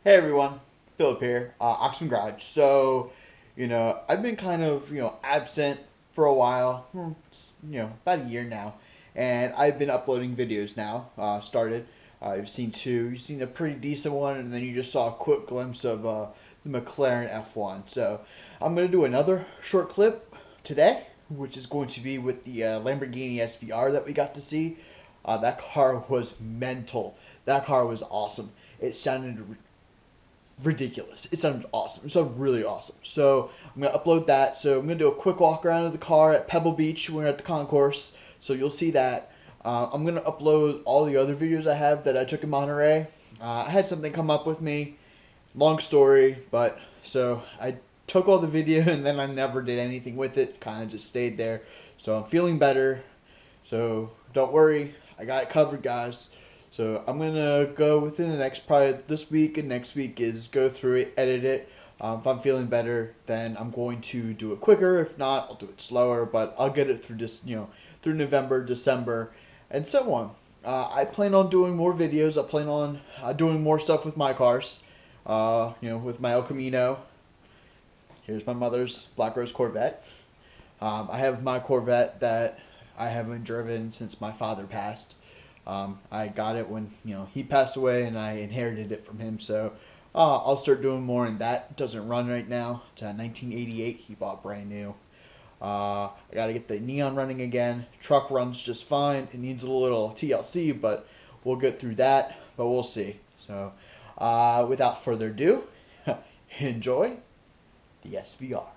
Hey everyone, Philip here, Oxman Garage. So, I've been kind of, absent for a while, about a year now, and I've been uploading videos now. Started, you've seen two, you've seen a pretty decent one, and then you just saw a quick glimpse of the McLaren F1. So, I'm gonna do another short clip today, which is going to be with the Lamborghini SVR that we got to see. That car was mental. That car was awesome. It sounded ridiculous. It sounded awesome. It sounded really awesome. So I'm gonna upload that. So I'm gonna do a quick walk around of the car at Pebble Beach. We're at the concourse, so you'll see that. I'm gonna upload all the other videos I have that I took in Monterey. I had something come up with me. Long story, but so I took all the video and then I never did anything with it. Kind of just stayed there. So I'm feeling better. So don't worry, I got it covered, guys. So I'm gonna go within the next, probably this week and next week, is go through it, edit it. If I'm feeling better, then I'm going to do it quicker. If not, I'll do it slower. But I'll get it through this, through November, December, and so on. I plan on doing more videos. I plan on doing more stuff with my cars. With my El Camino. Here's my mother's Black Rose Corvette. I have my Corvette that I haven't driven since my father passed. I got it when he passed away, and I inherited it from him. So I'll start doing more, and that doesn't run right now. It's a 1988. He bought brand new. I got to get the neon running again. Truck runs just fine. It needs a little TLC, but we'll get through that. But we'll see. So without further ado, enjoy the SVR.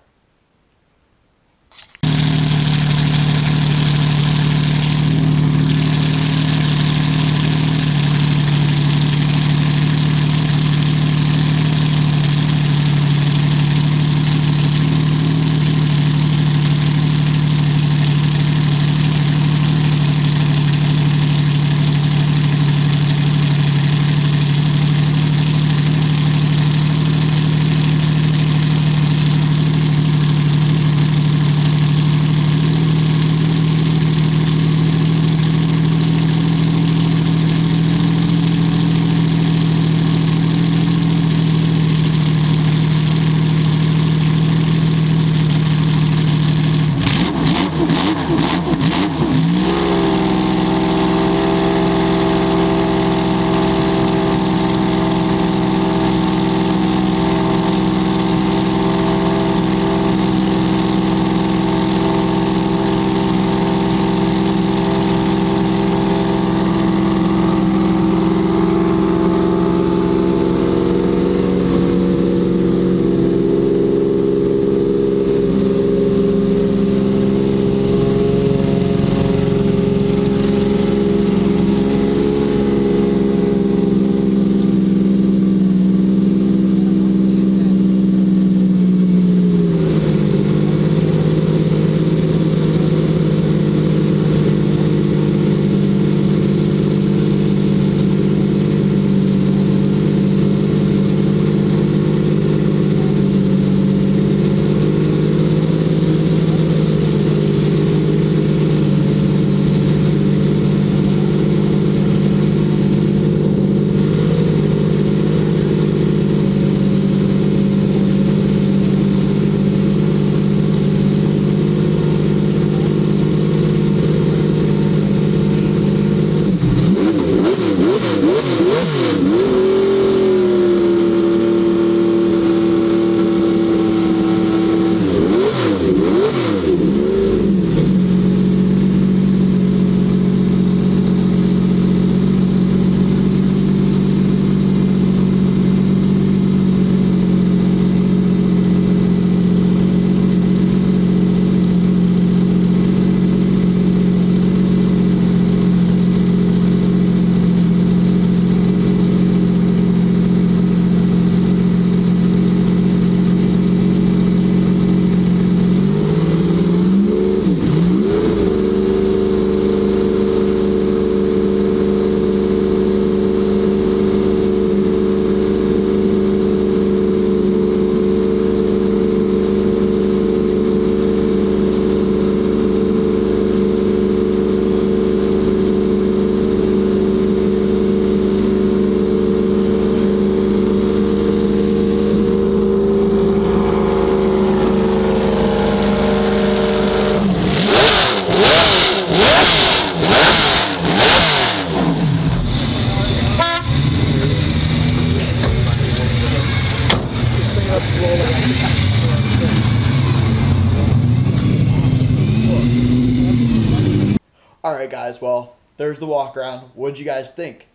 Alright guys, well, there's the walk around. What'd you guys think?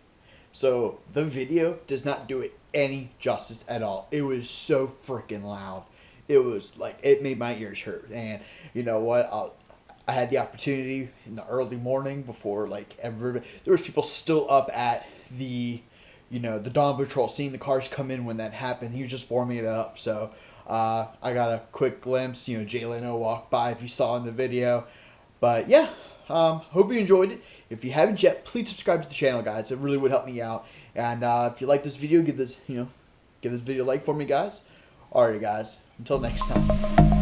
So the video does not do it any justice at all. It was so freaking loud. It was like, it made my ears hurt. And you know what? I had the opportunity in the early morning before like everybody, there was people still up at the, the dawn patrol, seeing the cars come in when that happened. He was just warming it up. So I got a quick glimpse. Jay Leno walked by if you saw in the video. But yeah, hope you enjoyed it. If you haven't yet, please subscribe to the channel, guys. It really would help me out. And if you like this video, give this video a like for me, guys. Alright, guys. Until next time.